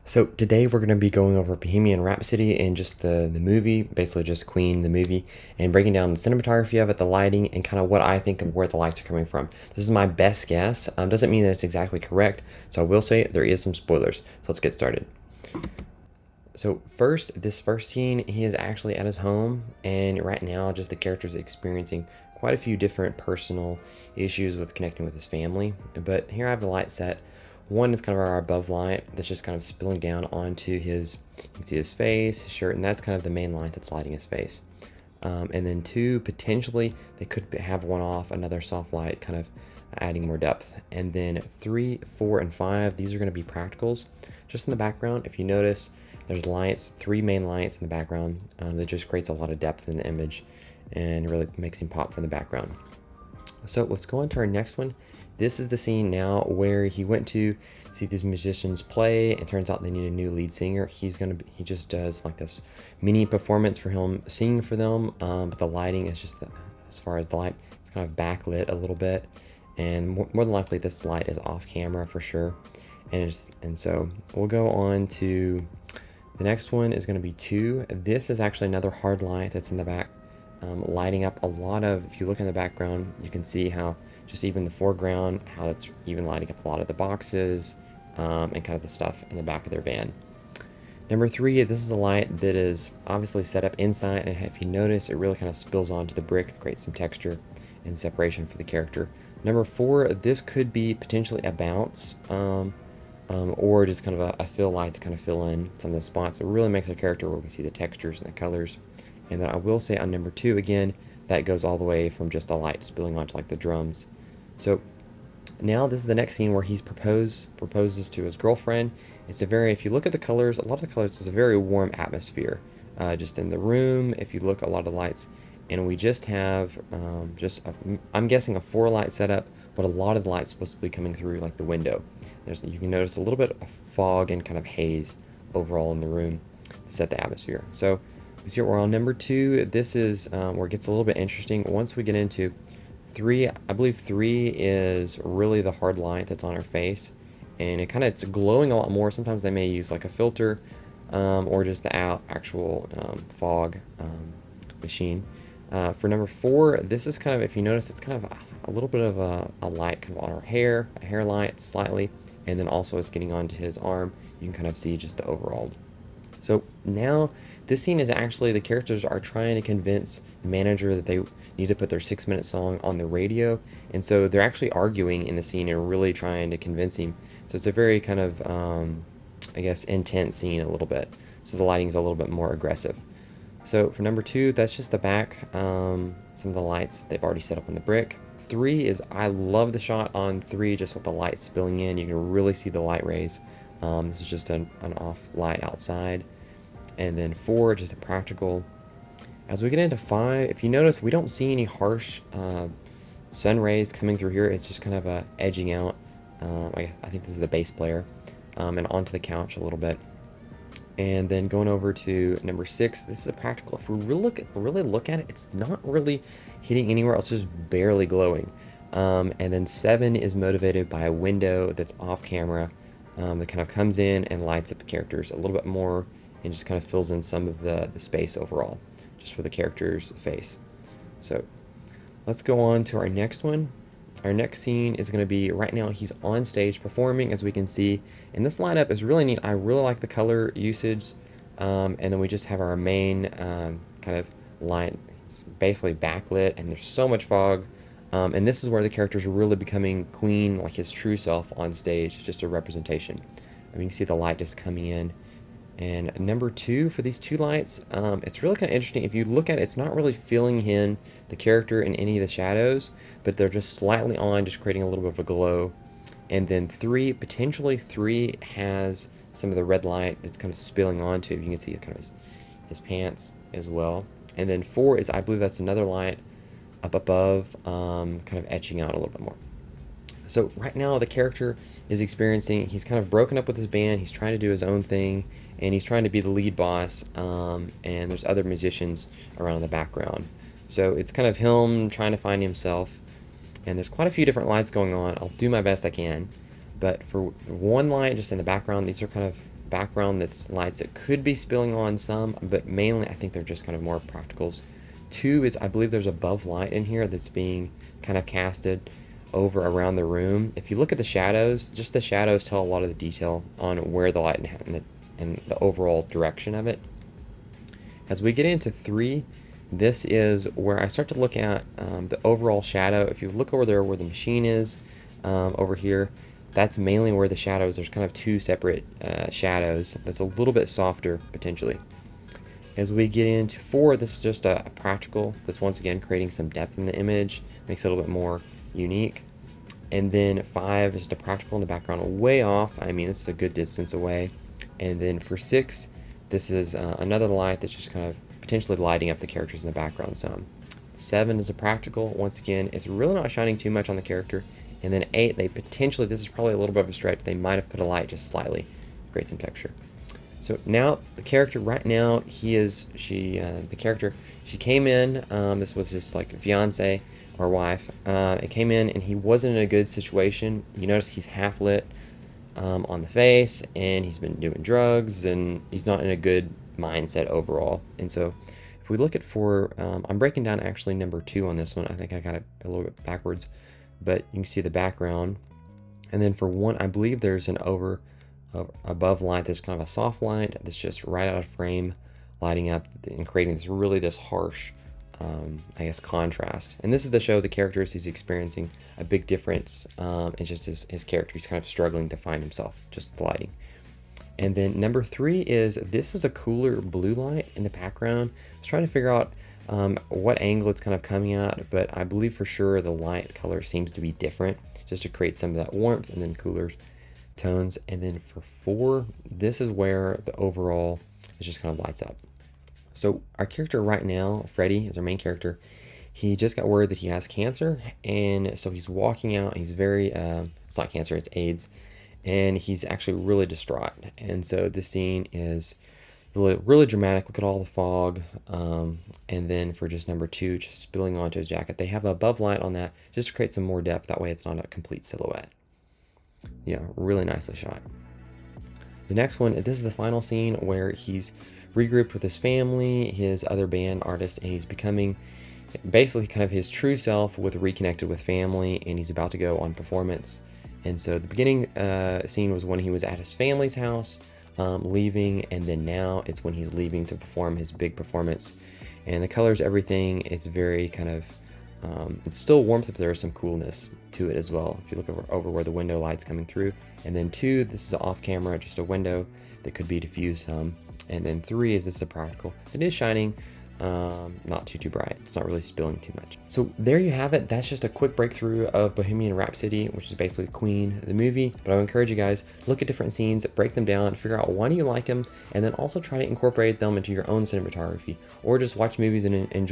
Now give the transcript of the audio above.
So today we're going to be going over Bohemian Rhapsody and just the movie, basically just Queen, the movie, and breaking down the cinematography of it, the lighting, and kind of what I think of where the lights are coming from. This is my best guess. Doesn't mean that it's exactly correct, so I will say there is some spoilers. So let's get started. So first, this first scene, he is actually at his home, and right now, just the character's experiencing quite a few different personal issues with connecting with his family. But here I have the light set. One is kind of our above light that's just kind of spilling down onto his, you can see his face, his shirt, and that's kind of the main light that's lighting his face. And then two, potentially, they could have one off, another soft light, kind of adding more depth. And then 3, 4, and 5, these are going to be practicals. Just in the background, if you notice, there's lights, 3 main lights in the background that just creates a lot of depth in the image and really makes him pop from the background. So let's go on to our next one. This is the scene now where he went to see these musicians play. It turns out they need a new lead singer. He just does like this mini performance for him singing for them, but the lighting is just as far as the light, it's kind of backlit a little bit, and more than likely this light is off camera for sure. And so we'll go on to the next one is going to be 2. This is actually another hard light that's in the back, lighting up a lot of, if you look in the background, you can see how just even the foreground, how it's even lighting up a lot of the boxes and kind of the stuff in the back of their van. Number 3, this is a light that is obviously set up inside, and if you notice, it really kind of spills onto the brick to create some texture and separation for the character. Number 4, this could be potentially a bounce, or just kind of a fill light to kind of fill in some of the spots. It really makes a character where we see the textures and the colors. And then I will say on number 2, again, that goes all the way from just the light spilling onto like the drums. So now this is the next scene where he proposes to his girlfriend. It's a very, if you look at the colors, a lot of the colors, it's a very warm atmosphere just in the room. If you look, a lot of the lights, and we just have I'm guessing a 4 light setup, but a lot of the light's supposed to be coming through like the window. You can notice a little bit of fog and kind of haze overall in the room to set the atmosphere. So we see we're on number 2. This is where it gets a little bit interesting. Once we get into 3, I believe 3 is really the hard light that's on her face, and it's glowing a lot more. Sometimes they may use like a filter or just the actual fog machine. For number 4, this is kind of, if you notice, it's kind of a little bit of a light kind of on her hair, a hair light slightly, and then also it's getting onto his arm. You can kind of see just the overall. So now this scene is actually, the characters are trying to convince the manager that they need to put their 6-minute song on the radio, and so they're actually arguing in the scene and really trying to convince him. So it's a very kind of I guess intense scene a little bit, so the lighting's a little bit more aggressive. So for number 2, that's just the back, some of the lights they've already set up on the brick. 3 is, I love the shot on 3, just with the light spilling in. You can really see the light rays. This is just an off light outside. And then 4, just a practical. As we get into 5, if you notice, we don't see any harsh sun rays coming through here. It's just kind of a edging out. I think this is the bass player, and onto the couch a little bit. And then going over to number 6, this is a practical. If we really look at it, it's not really hitting anywhere else, just barely glowing. And then 7 is motivated by a window that's off camera that kind of comes in and lights up the characters a little bit more and just kind of fills in some of the space overall, just for the character's face. So let's go on to our next one. Our next scene is going to be, right now he's on stage performing, as we can see, and this lineup is really neat. I really like the color usage, and then we just have our main kind of light, basically backlit, and there's so much fog, and this is where the character's really becoming Queen, like his true self on stage, just a representation. I mean, you can see the light just coming in. And number 2, for these 2 lights, it's really kind of interesting. If you look at it, it's not really filling in the character in any of the shadows, but they're just slightly on, just creating a little bit of a glow. And then 3, potentially 3 has some of the red light that's kind of spilling onto it. You can see kind of his pants as well. And then 4 is, I believe that's another light up above, kind of etching out a little bit more. So right now the character is experiencing, he's kind of broken up with his band, he's trying to do his own thing, and he's trying to be the lead boss, and there's other musicians around in the background. So it's kind of him trying to find himself, and there's quite a few different lights going on. I'll do my best I can, but for one light just in the background, these are kind of background that's lights that could be spilling on some, but mainly I think they're just kind of more practicals. 2 is I believe there's above light in here that's being kind of casted over around the room. If you look at the shadows, just the shadows tell a lot of the detail on where the light and the overall direction of it. As we get into 3, this is where I start to look at the overall shadow. If you look over there where the machine is, over here, that's mainly where the shadows, there's kind of 2 separate shadows that's a little bit softer potentially. As we get into 4, this is just a practical that's once again creating some depth in the image, makes it a little bit more unique. And then 5 is just a practical in the background way off. I mean, this is a good distance away. And then for 6, this is another light that's just kind of potentially lighting up the characters in the background some. 7 is a practical. Once again, it's really not shining too much on the character. And then 8, they potentially, this is probably a little bit of a stretch, they might have put a light just slightly, create some texture. So now the character right now, the character, she came in, this was his like fiance or wife, it came in and he wasn't in a good situation. You notice he's half lit on the face, and he's been doing drugs, and he's not in a good mindset overall. And so if we look at I'm breaking down actually number 2 on this one. I think I got it a little bit backwards, but you can see the background. And then for 1, I believe there's an above light that's kind of a soft light that's just right out of frame, lighting up and creating this harsh I guess contrast. And this is to show the characters he's experiencing a big difference in just his character. He's kind of struggling to find himself, just the lighting. And then number 3 is, this is a cooler blue light in the background. I was trying to figure out what angle it's kind of coming at, but I believe for sure the light color seems to be different, just to create some of that warmth and then cooler tones. And then for 4, this is where the overall is just kind of lights up. So our character right now, Freddy, is our main character. He just got word that he has cancer, and so he's walking out. He's very, it's not cancer, it's AIDS, and he's actually really distraught. And so this scene is really, really dramatic. Look at all the fog. And then for just number 2, just spilling onto his jacket. They have a above light on that just to create some more depth. That way it's not a complete silhouette. Yeah, really nicely shot. The next one, this is the final scene where he's regrouped with his family, his other band artists, and he's becoming basically kind of his true self with reconnected with family, and he's about to go on performance. And so the beginning scene was when he was at his family's house, leaving, and then now it's when he's leaving to perform his big performance. And the colors, everything, it's very kind of, it's still warmth, but there's some coolness to it as well. If you look over where the window light's coming through. And then 2, this is off camera, just a window that could be diffused some. And then 3 is this is a practical. It is shining, not too bright. It's not really spilling too much. So there you have it. That's just a quick breakthrough of Bohemian Rhapsody, which is basically Queen, the movie. But I would encourage you guys, look at different scenes, break them down, figure out why do you like them, and then also try to incorporate them into your own cinematography, or just watch movies and enjoy